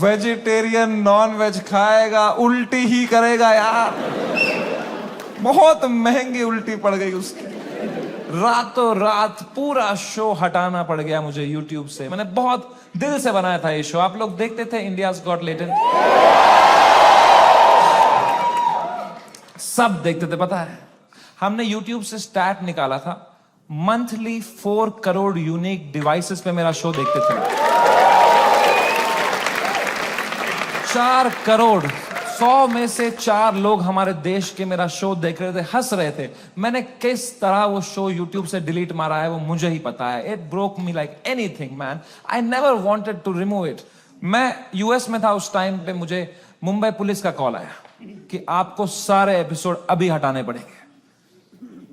Vegetarian non veg खाएगा, उल्टी ही करेगा यार। बहुत महंगी उल्टी पड़ गई उसकी। रातों रात पूरा शो हटाना पड़ गया मुझे यूट्यूब से। मैंने बहुत दिल से बनाया था ये शो। आप लोग देखते थे इंडियाज गॉट लेटेंट? सब देखते थे। पता है, हमने यूट्यूब से स्टैट निकाला था, मंथली 4 करोड़ यूनिक डिवाइसेस पे मेरा शो देखते थे। 4 करोड़, 100 में से 4 लोग हमारे देश के मेरा शो देख रहे थे, हंस रहे थे। मैंने किस तरह वो शो यूट्यूब से डिलीट मारा है वो मुझे ही पता है। It broke me like anything man. I never wanted to remove it. मैं यूएस में था उस टाइम पे, मुझे मुंबई पुलिस का कॉल आया कि आपको सारे एपिसोड अभी हटाने पड़ेंगे।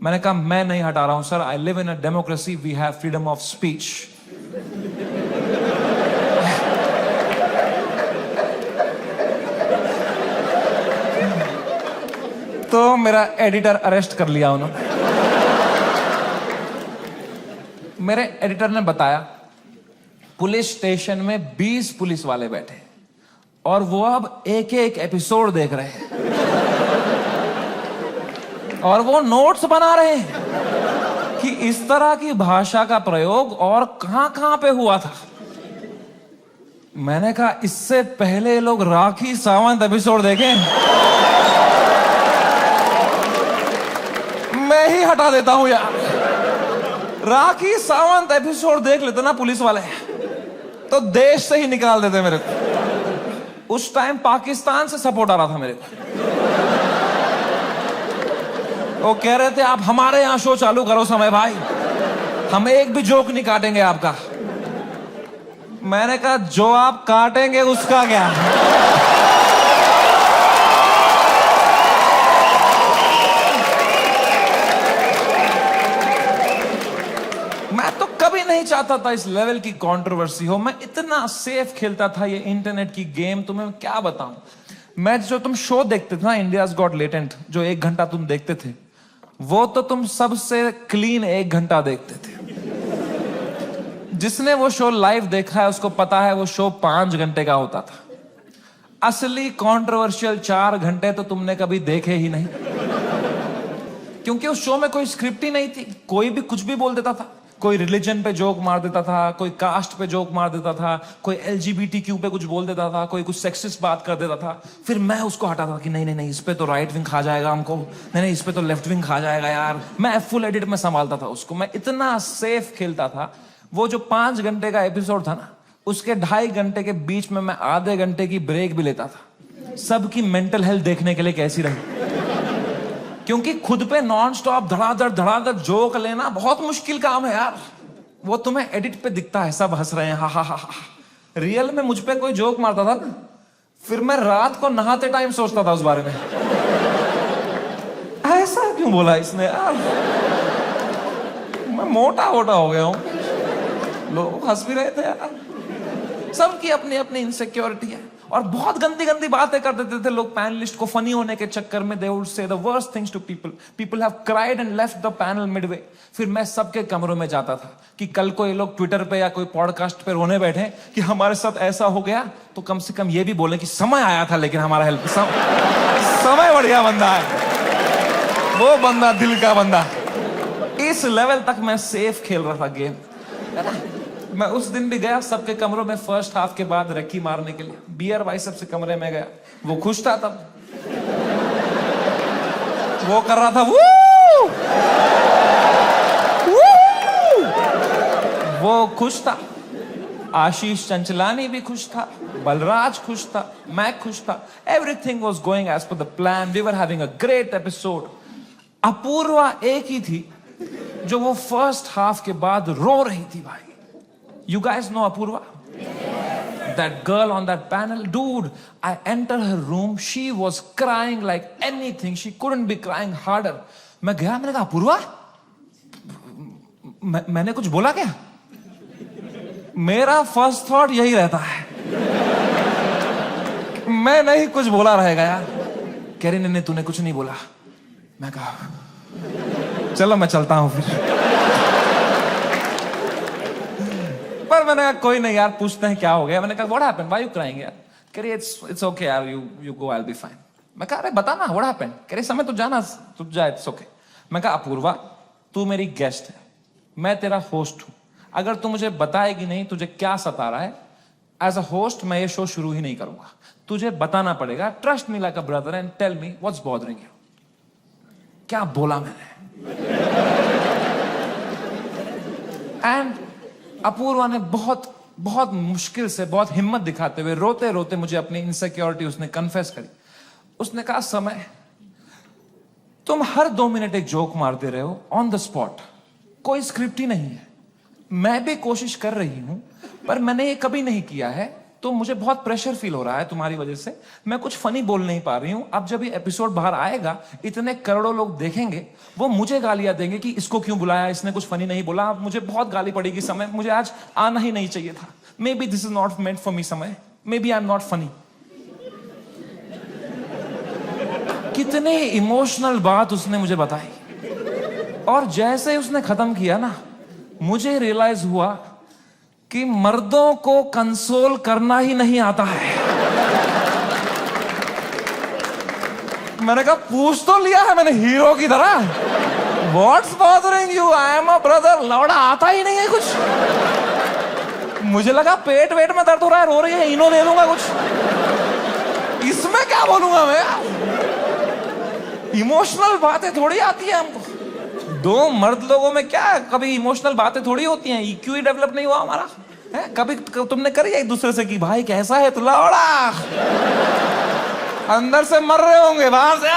मैंने कहा मैं नहीं हटा रहा हूं sir, I live in a democracy, we have freedom of speech. तो मेरा एडिटर अरेस्ट कर लिया उन्होंने। मेरे एडिटर ने बताया पुलिस स्टेशन में 20 पुलिस वाले बैठे और वो अब एक एक एपिसोड देख रहे हैं और वो नोट्स बना रहे हैं कि इस तरह की भाषा का प्रयोग और कहां पे हुआ था। मैंने कहा इससे पहले लोग राखी सावंत एपिसोड देखें, मैं ही हटा देता हूं यार। राखी सावंत एपिसोड देख लेते ना पुलिस वाले तो देश से ही निकाल देते मेरे को। उस टाइम पाकिस्तान से सपोर्ट आ रहा था मेरे को। वो कह रहे थे आप हमारे यहां शो चालू करो समय भाई, हम एक भी जोक नहीं काटेंगे आपका। मैंने कहा जो आप काटेंगे उसका क्या। मैं तो कभी नहीं चाहता था इस लेवल की कंट्रोवर्सी हो। मैं इतना सेफ खेलता था ये इंटरनेट की गेम, तुम्हें क्या बताऊं। मैं जो तुम शो देखते थे ना इंडियाज गॉट लेटेंट, जो 1 घंटा तुम देखते थे, वो तो तुम सबसे क्लीन 1 घंटा देखते थे। जिसने वो शो लाइव देखा है उसको पता है वो शो 5 घंटे का होता था। असली कंट्रोवर्शियल 4 घंटे तो तुमने कभी देखे ही नहीं, क्योंकि उस शो में कोई स्क्रिप्ट ही नहीं थी। कोई भी कुछ भी बोल देता था। कोई रिलीजन पे जोक मार देता था, कोई कास्ट पे जोक मार देता था, कोई LGBTQ पे कुछ बोल देता था, कोई कुछ सेक्सिस्ट बात कर देता था। फिर मैं उसको हटाता था कि नहीं नहीं नहीं, इस पे तो राइट विंग खा जाएगा हमको, नहीं नहीं इस पे तो लेफ्ट विंग खा जाएगा यार। मैं फुल एडिट में संभालता था उसको। मैं इतना सेफ खेलता था। वो जो 5 घंटे का एपिसोड था ना, उसके 2.5 घंटे के बीच में मैं आधे घंटे की ब्रेक भी लेता था, सबकी मेंटल हेल्थ देखने के लिए कैसी रही। क्योंकि खुद पे नॉन स्टॉप धड़ाधड़ जोक लेना बहुत मुश्किल काम है यार। वो तुम्हें एडिट पे दिखता है सब हंस रहे हैं, हा हा हा हा। रियल में मुझ पे कोई जोक मारता था ना, फिर मैं रात को नहाते टाइम सोचता था उस बारे में, ऐसा क्यों बोला इसने यार, मैं मोटा हो गया हूं। लोग हंस भी रहे थे यार। सबकी अपनी अपनी इनसिक्योरिटी है और बहुत गंदी गंदी बातें कर देते थे लोग पैनलिस्ट को फनी होने के चक्कर में। They would say the worst things to people. People have cried and left the panel midway. फिर मैं सबके कमरों में जाता था कि कल को ये लोग ट्विटर पे या कोई पॉडकास्ट पे रोने बैठे कि हमारे साथ ऐसा हो गया, तो कम से कम ये भी बोले कि समय आया था लेकिन हमारा हेल्प समय बढ़िया बंदा है वो, बंदा दिल का बंदा। इस लेवल तक मैं सेफ खेल रहा था गेम। मैं उस दिन भी गया सबके कमरों में फर्स्ट हाफ के बाद रक्की मारने के लिए। बियर भाई सबसे कमरे में गया, वो खुश था तब, वो कर रहा था वू! वू! वो खुश था। आशीष चंचलानी भी खुश था, बलराज खुश था, मैं खुश था। Everything was going as per the plan. We were having a great episode. Apoorva एक ही थी जो वो फर्स्ट हाफ के बाद रो रही थी भाई। You guys know Apurva? Yes. That girl on that panel, dude, I entered her room, she was crying like anything. She couldn't be crying harder. मैं गया, मैंने कहा अपूर्वा, मैंने कुछ बोला क्या? मेरा फर्स्ट थॉट यही रहता है, मैं नहीं कुछ बोला रहेगा यार। कह रही नहीं तूने कुछ नहीं बोला। मैं कहा चलो मैं चलता हूं फिर। पर मैंने कहा कोई नहीं यार, पूछते हैं क्या हो गया। मैंने कहा what happened, why you crying यार। कह रही इट्स ओके यार, you go, I will be fine. मैं कहा अरे बता ना व्हाट हैपेंड। कह रही समय तो जाना, तू जा, इट्स ओके। मैं कहा अपूर्वा, तू मेरी गेस्ट है, मैं तेरा होस्ट हूं, अगर तू मुझे बताएगी नहीं तुझे क्या सता रहा है, एज अ होस्ट मैं ये शो शुरू ही नहीं करूंगा। तुझे बताना पड़ेगा, trust me like a brother and tell me what's bothering you. क्या बोला मैंने? एंड अपूर्वा ने बहुत बहुत मुश्किल से, बहुत हिम्मत दिखाते हुए, रोते रोते मुझे अपनी इनसिक्योरिटी उसने कन्फेस करी। उसने कहा समय, तुम हर 2 मिनट एक जोक मारते रहे हो ऑन द स्पॉट, कोई स्क्रिप्ट ही नहीं है। मैं भी कोशिश कर रही हूं पर मैंने ये कभी नहीं किया है, तो मुझे बहुत प्रेशर फील हो रहा है तुम्हारी वजह से, मैं कुछ फनी बोल नहीं पा रही हूं। अब जब ये एपिसोड बाहर आएगा, इतने करोड़ों लोग देखेंगे, वो मुझे गालियां देंगे कि इसको क्यों बुलाया, इसने कुछ फनी नहीं बोला। मुझे बहुत गाली पड़ेगी समय, मुझे आज आना ही नहीं चाहिए था। Maybe this is not meant for me समय, maybe I am not funny. कितने इमोशनल बात उसने मुझे बताई, और जैसे उसने खत्म किया ना, मुझे रियलाइज हुआ कि मर्दों को कंसोल करना ही नहीं आता है। मैंने कहा पूछ तो लिया है मैंने हीरो की तरह, what's bothering you, I am a brother. लौड़ा आता ही नहीं है कुछ। मुझे लगा पेट वेट में दर्द हो रहा है, रो रही है, इनो दे दूंगा कुछ, इसमें क्या बोलूंगा मैं? इमोशनल बातें थोड़ी आती है हमको। 2 मर्द लोगों में क्या कभी इमोशनल बातें थोड़ी होती हैं? EQ ही डेवलप नहीं हुआ हमारा है? कभी तुमने करी एक दूसरे से कि भाई कैसा है तू, लौड़ा अंदर से मर रहे होंगे, बाहर से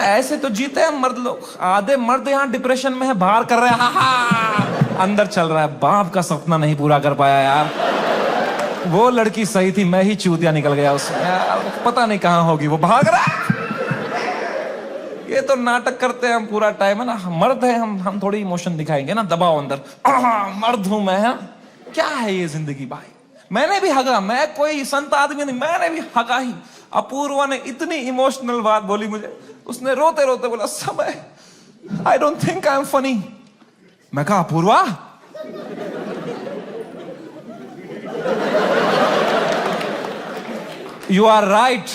ऐसे तो जीते हैं मर्द लोग। आधे मर्द यहाँ डिप्रेशन में है, बाहर कर रहे हैं अंदर चल रहा है, बाप का सपना नहीं पूरा कर पाया यार, वो लड़की सही थी, मैं ही चूतिया निकल गया उसमें यार, पता नहीं कहां होगी, वो भाग रहा है। ये तो नाटक करते हैं हम पूरा टाइम, है ना, मर्द है हम थोड़ी इमोशन दिखाएंगे ना, दबाओ अंदर, मर्द हूं मैं, है? क्या है ये जिंदगी भाई? मैंने भी हगा, मैं कोई संत आदमी नहीं, मैंने भी हगा ही। अपूर्वा ने इतनी इमोशनल बात बोली मुझे, उसने रोते रोते बोला समय, I don't think I am funny. मैं कहा अपूर्वा, यू आर राइट।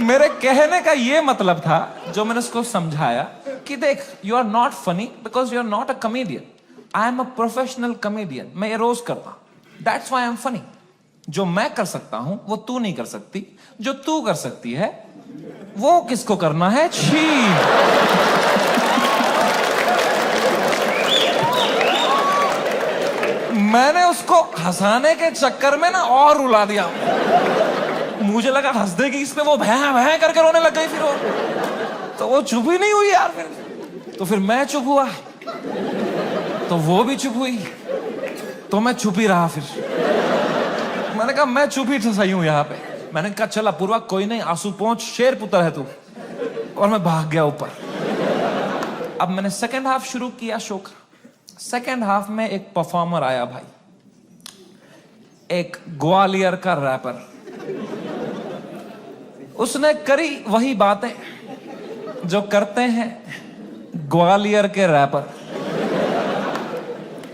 मेरे कहने का ये मतलब था, जो मैंने उसको समझाया कि देख, you are not funny because you are not a comedian, I am a professional comedian, मैं ये रोज करता हूं, that's why I am funny. जो मैं कर सकता हूं वो तू नहीं कर सकती, जो तू कर सकती है वो किसको करना है? छी। मैंने उसको हंसाने के चक्कर में ना और रुला दिया। मुझे लगा हंस देगी इस पे, वो भैं भैं करके रोने लग गई। फिर तो वो चुप ही नहीं हुई यार। तो फिर मैं चुप हुआ, तो वो भी चुप हुई, तो मैं चुप ही रहा। फिर मैंने कहा मैं चुप ही सही हूं यहाँ पे। मैंने कहा चल अपूर्वा कोई नहीं, आंसू पहुंच, शेर पुत्र है तू। और मैं भाग गया ऊपर। अब मैंने सेकेंड हाफ शुरू किया शो का। सेकेंड हाफ में एक परफॉर्मर आया भाई, एक ग्वालियर का रैपर। उसने करी वही बातें जो करते हैं ग्वालियर के रैपर।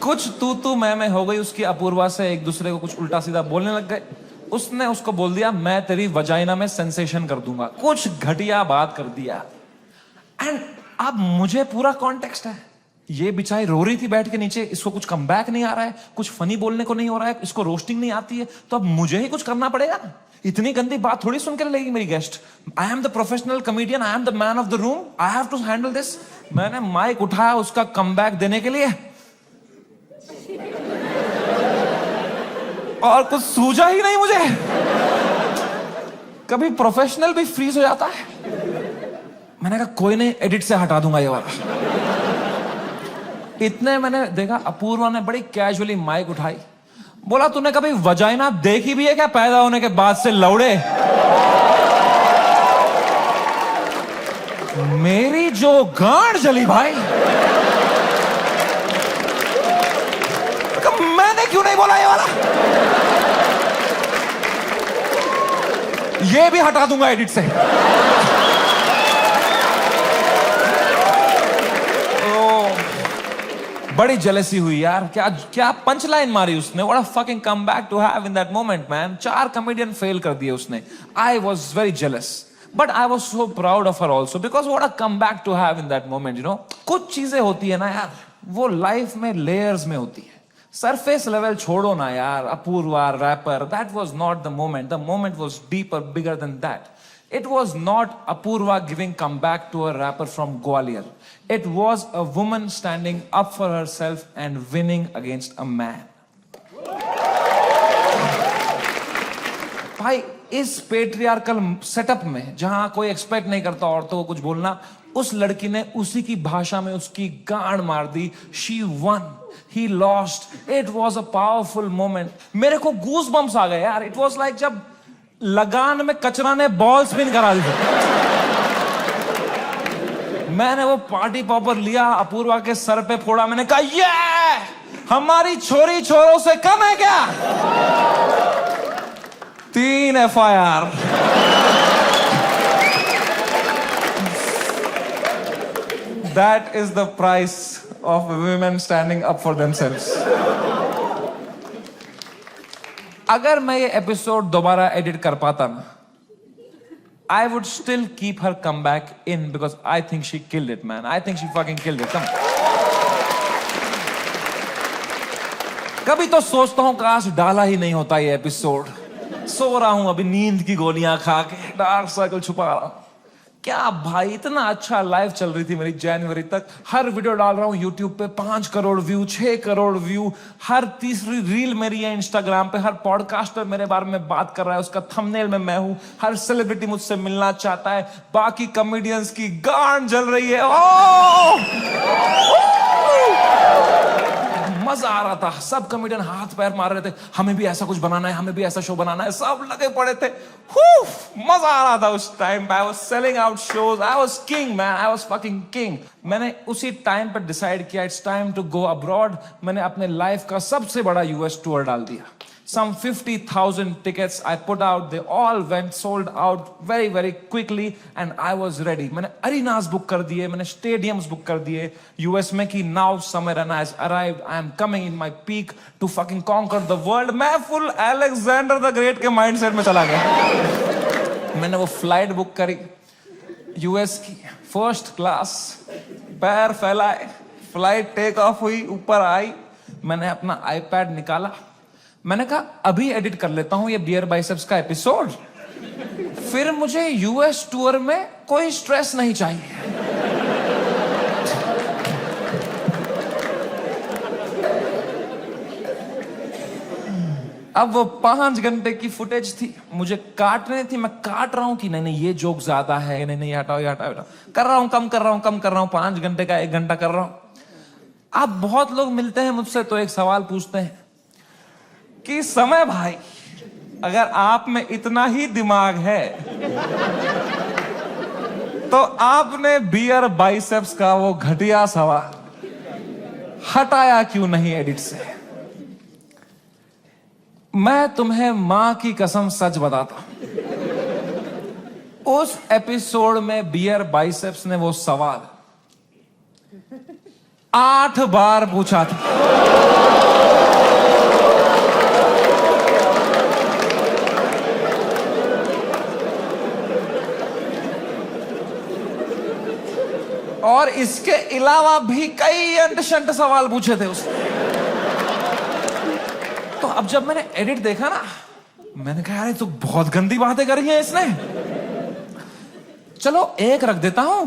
कुछ तू मैं हो गई उसकी अपूर्वा से, एक दूसरे को कुछ उल्टा सीधा बोलने लग गए। उसने उसको बोल दिया मैं तेरी वजाइना में सेंसेशन कर दूंगा, कुछ घटिया बात कर दिया। एंड अब मुझे पूरा कॉन्टेक्स्ट है, ये बेचारी रो रही थी बैठ के नीचे, इसको कुछ कमबैक नहीं आ रहा है, कुछ फनी बोलने को नहीं हो रहा है, इसको रोस्टिंग नहीं आती है, तो अब मुझे ही कुछ करना पड़ेगा ना। इतनी गंदी बात थोड़ी सुन कर लेगी मेरी guest. I am the professional comedian, I am the man of the room, I have to handle this. मैंने माइक उठाया उसका कमबैक देने के लिए, और कुछ सूझा ही नहीं मुझे। कभी प्रोफेशनल भी फ्रीज हो जाता है। मैंने कहा कोई नहीं, एडिट से हटा दूंगा ये वाला। इतने मैंने देखा अपूर्वा ने बड़ी कैजुअली माइक उठाई, बोला तूने कभी वजाइना देखी भी है क्या पैदा होने के बाद से लौड़े? मेरी जो गांड जली भाई, मैंने क्यों नहीं बोला ये वाला? ये भी हटा दूंगा एडिट से। बड़ी जेलसी हुई यार, क्या क्या पंच लाइन मारी उसने। What a fucking comeback to have in that moment man. 4 comedian fail कर दिए उसने। I was very jealous, but I was so proud of her also, because what a comeback to have in that moment, you know. कुछ चीजें होती है ना यार, वो लाइफ में लेयर्स में होती है। सरफेस लेवल छोड़ो ना यार, Apoorva rapper, that was not the moment. The moment was deeper, bigger than that. It was not Apurva giving comeback to a rapper from Gwalior. It was a woman standing up for herself and winning against a man. भाई इस patriarchal setup में जहां कोई expect नहीं करता औरतों को कुछ बोलना, उस लड़की ने उसी की भाषा में उसकी गांड मार दी. She won. He lost. It was a powerful moment. मेरे को गूज बम्स आ गए यार. It was like जब लगान में कचरा ने बॉल स्पिन करा दी. मैंने वो पार्टी पॉपर लिया, अपूर्वा के सर पे फोड़ा. मैंने कहा ये हमारी छोरी छोरों से कम है क्या? 3 FIR. That is the price of women standing up for themselves. अगर मैं ये एपिसोड दोबारा एडिट कर पाता ना, I would still keep her comeback in because I think she killed it, man. I think she fucking killed it. Come. कभी तो सोचता हूं काश डाला ही नहीं होता ये एपिसोड. सो रहा हूं अभी नींद की गोलियां खा के, डार्क सर्कल छुपा रहा हूं. क्या भाई, इतना अच्छा लाइफ चल रही थी मेरी जनवरी तक. हर वीडियो डाल रहा हूं यूट्यूब पे, 5 करोड़ व्यू, 6 करोड़ व्यू. हर तीसरी रील मेरी है इंस्टाग्राम पे. हर पॉडकास्टर मेरे बारे में बात कर रहा है, उसका थंबनेल में मैं हूं. हर सेलिब्रिटी मुझसे मिलना चाहता है. बाकी कॉमेडियंस की गांड जल रही है. मजा आ रहा था. सब कॉमेडियन हाथ पैर मार रहे थे, हमें भी ऐसा कुछ बनाना है, हमें भी ऐसा शो बनाना है. सब लगे पड़े थे. मजा आ रहा था उस टाइम पे. I was selling out shows. I was king man. I was fucking king. मैंने उसी टाइम पे डिसाइड किया it's time to go abroad. मैंने अपने लाइफ का सबसे बड़ा यूएस टूर डाल दिया. Some 50,000 tickets I put out. They all went sold out very very quickly and I was ready. मैंने arenas book कर दिए, मैंने stadiums book कर दिए यूएस में कि now summer and has arrived. I am coming in my peak to fucking conquer the world. मैं full Alexander the Great के mindset में चला गया. मैंने वो flight book करी यूएस की, first class. पैर फैलाए, flight take off हुई, ऊपर आई. मैंने अपना iPad निकाला. मैंने कहा अभी एडिट कर लेता हूं ये बियर बाइसेप्स का एपिसोड, फिर मुझे यूएस टूर में कोई स्ट्रेस नहीं चाहिए. अब वो 5 घंटे की फुटेज थी, मुझे काटने थी. मैं काट रहा हूं कि नहीं ये जोक ज्यादा है, नहीं हटाओ ये हटाओ. कर रहा हूं, कम कर रहा हूं. 5 घंटे का 1 घंटा कर रहा हूं. अब बहुत लोग मिलते हैं मुझसे तो एक सवाल पूछते हैं कि समय भाई, अगर आप में इतना ही दिमाग है तो आपने बियर बाइसेप्स का वो घटिया सवाल हटाया क्यों नहीं एडिट से? मैं तुम्हें मां की कसम सच बताता हूं, उस एपिसोड में बियर बाइसेप्स ने वो सवाल 8 बार पूछा था. और इसके अलावा भी कई अंट-शंट सवाल पूछे थे उसने. तो अब जब मैंने एडिट देखा ना, मैंने कहा यार तो बहुत गंदी बातें करी हैं इसने. चलो एक रख देता हूं,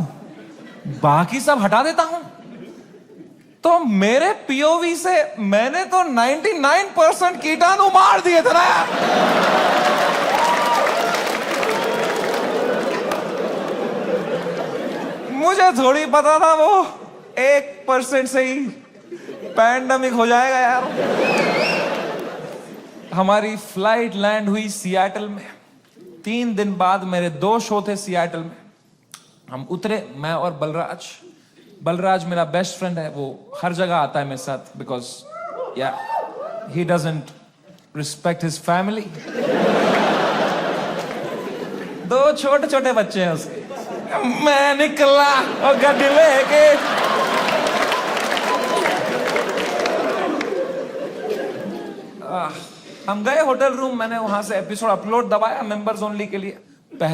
बाकी सब हटा देता हूं. तो मेरे पीओवी से मैंने तो 99% कीटाणु मार दिए थे ना यार. मुझे थोड़ी पता था वो 1% से ही पैंडेमिक हो जाएगा यार. हमारी फ्लाइट लैंड हुई सियाटल में. 3 दिन बाद मेरे 2 शो थे सियाटल में. हम उतरे, मैं और बलराज मेरा बेस्ट फ्रेंड है. वो हर जगह आता है मेरे साथ बिकॉज या he doesn't respect his family. 2 छोटे छोटे बच्चे हैं उसके. मैं निकला और गड्डी लेके हम गए होटल रूम, मैंने वहां से एपिसोड अपलोड दबाया मेंबर्स ओनली के लिए। पहले